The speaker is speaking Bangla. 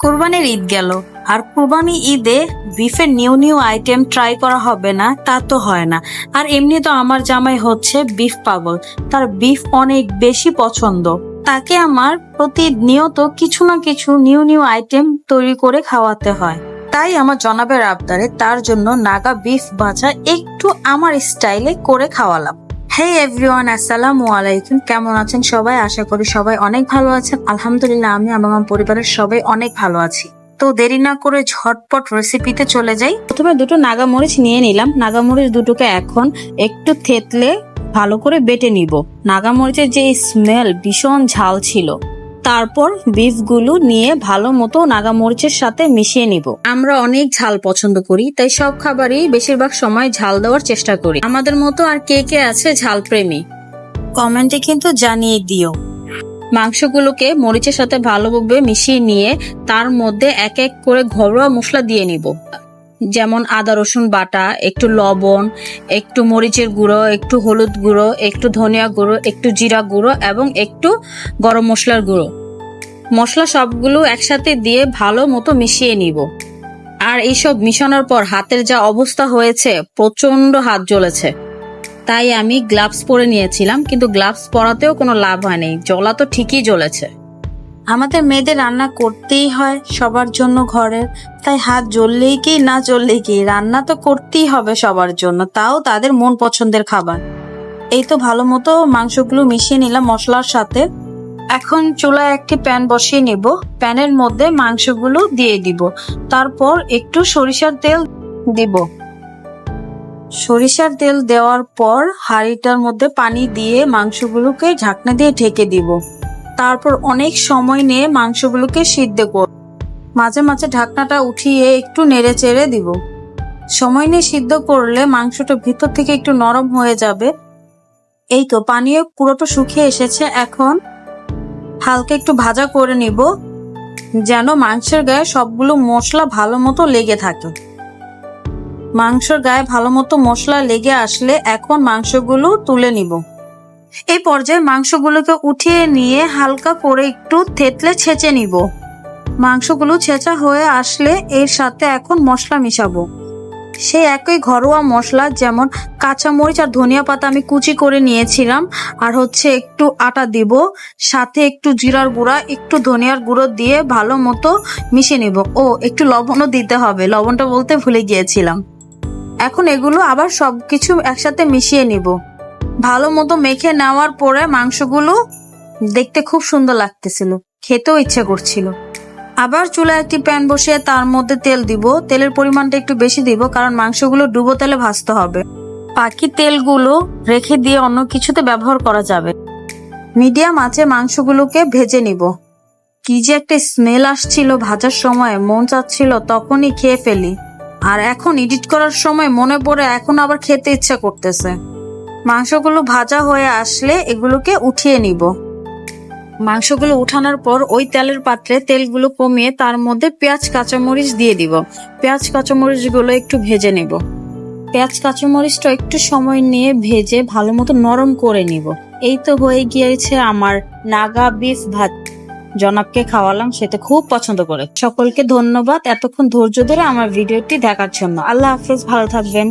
কোরবানির ঈদ গেল, আর কোরবানি ঈদে বিফের নিউ নিউ আইটেম ট্রাই করা হবে না তা তো হয় না। আর এমনি তো আমার জামাই হচ্ছে বিফ পাগল, তার বিফ অনেক বেশি পছন্দ। তাকে আমার প্রতিনিয়ত কিছু না কিছু নিউ নিউ আইটেম তৈরি করে খাওয়াতে হয়। তাই আমার জনাবের আবদারে তার জন্য নাগা বিফ ভাজা একটু আমার স্টাইলে করে খাওয়ালাম। হেই এভরিওয়ান, আসসালামু আলাইকুম। কেমন আছেন সবাই? আশা করি সবাই অনেক ভালো আছেন। আলহামদুলিল্লাহ, আমি এবং আমার পরিবারের সবাই অনেক ভালো আছি। তো দেরি না করে ঝটপট রেসিপিতে চলে যাই। প্রথমে দুটো নাগা মরিচ নিয়ে নিলাম। নাগা মরিচ দুটোকে এখন একটু থেতলে ভালো করে বেটে নিব। নাগা মরিচের যে স্মেল ভীষণ ঝাল ছিল। তারপর বিফ গুলো নিয়ে ভালো মতো নাগা মরিচের সাথে মিশিয়ে নিব। আমরা অনেক ঝাল পছন্দ করি, তাই সব খাবারই বেশিরভাগ সময় ঝাল দেওয়ার চেষ্টা করি। আমাদের মতো আর কে কে আছে ঝাল প্রেমী, কমেন্টে কিন্তু জানিয়ে দিও। মাংসগুলোকে মরিচের সাথে ভালোভাবে মিশিয়ে নিয়ে তার মধ্যে এক এক করে ঘরোয়া মশলা দিয়ে নিব, যেমন আদা রসুন বাটা, একটু লবণ, একটু মরিচের গুঁড়ো, একটু হলুদ গুঁড়ো, একটু ধনিয়া গুঁড়ো, একটু জিরা গুঁড়ো এবং একটু গরম মশলার গুঁড়ো। মশলা সবগুলো একসাথে দিয়ে ভালো মতো মিশিয়ে নিব। আর এইসব মিশানোর পর হাতের যা অবস্থা হয়েছে, প্রচন্ড হাত জ্বলেছে। তাই আমি গ্লাভস পরে নিয়েছিলাম, কিন্তু গ্লাভস পরাতেও কোনো লাভ হয়নি, জ্বলা তো ঠিকই জ্বলেছে। আমাদের মেয়েদের রান্না করতেই হয় সবার জন্য ঘরের, তাই হাত জ্বললেই কি না জ্বললেই কি, রান্না তো করতেই হবে সবার জন্য, তাও তাদের মন পছন্দের খাবার। এই তো ভালো মতো মাংসগুলো মিশিয়ে নিলাম মশলার সাথে। এখন চুলায় একটি প্যান বসিয়ে নিব। প্যানের মধ্যে মাংসগুলো দিয়ে দিব। তারপর একটু সরিষার তেল দিব। সরিষার তেল দেওয়ার পর হাঁড়িটার মধ্যে পানি দিয়ে মাংসগুলোকে ঢাকনা দিয়ে ঢেকে দিব। তারপর অনেক সময় নিয়ে মাংসগুলোকে সিদ্ধ করব। মাঝে মাঝে ঢাকনাটা উঠিয়ে একটু নেড়ে চেড়ে দিব। সময় নিয়ে সিদ্ধ করলে মাংসটা ভিতর থেকে একটু নরম হয়ে যাবে। এই তো পানিও পুরোটা শুকিয়ে এসেছে। এখন হালকা একটু ভাজা করে নিব, যেন মাংসের গায়ে সবগুলো মশলা ভালো মতো লেগে থাকে। মাংসের গায়ে ভালো মতো মশলা লেগে আসলে এখন মাংসগুলো তুলে নিব। এই পর্যায়ে মাংসগুলোকে উঠিয়ে নিয়ে হালকা করে একটু থেতলে ছেঁচে নিব। মাংসগুলো ছেঁচা হয়ে আসলে এর সাথে এখন মশলা মিশাবো। সেই একই ঘরোয়া মশলা, যেমন কাঁচামরিচ আর ধনিয়া পাতা আমি কুচি করে নিয়েছিলাম, আর হচ্ছে একটু আটা দিব, সাথে একটু জিরার গুঁড়া, একটু ধনিয়ার গুঁড়ো দিয়ে ভালো মতো মিশিয়ে নিব। ও একটু লবণও দিতে হবে, লবণটা বলতে ভুলে গিয়েছিলাম। এখন এগুলো আবার সবকিছু একসাথে মিশিয়ে নিব। ভালো মতো মেখে নেওয়ার পরে মাংসগুলো দেখতে খুব সুন্দর লাগতেছিল, খেতেও ইচ্ছে করছিল। আবার চুলায় একটি প্যান বসিয়ে তার মধ্যে তেল দিব। তেলের পরিমাণটা একটু বেশি দিব, কারণ মাংসগুলো ডুবো তেলে ভাজতে হবে। বাকি তেলগুলো রেখে দিয়ে অন্য কিছুতে ব্যবহার করা যাবে। মিডিয়াম আঁচে মাংসগুলোকে ভেজে নিব। কি যে একটা স্মেল আসছিল ভাজার সময়, মন চাচ্ছিল তখনই খেয়ে ফেলি। আর এখন এডিট করার সময় মনে পড়ে এখন আবার খেতে ইচ্ছা করতেছে। মাংসগুলো ভাজা হয়ে আসলে এগুলোকে উঠিয়ে নিব। মাংসগুলো উঠানোর পর ওই তেলের পাত্রে তেলগুলো কমিয়ে তার মধ্যে পেঁয়াজ কাঁচামরিচ দিয়ে দিব। পেঁয়াজ কাঁচামরিচ গুলো একটু ভেজে নিব। পেঁয়াজ কাঁচামরিচটা একটু সময় নিয়ে ভেজে ভালো মতো নরম করে নিব। এই তো হয়ে গিয়েছে আমার নাগা বিফ ভাত। জনাবকে খাওয়ালাম, সেটা খুব পছন্দ করে। সকলকে ধন্যবাদ এতক্ষণ ধৈর্য ধরে আমার ভিডিওটি দেখার জন্য। আল্লাহ হাফেজ, ভালো থাকবেন।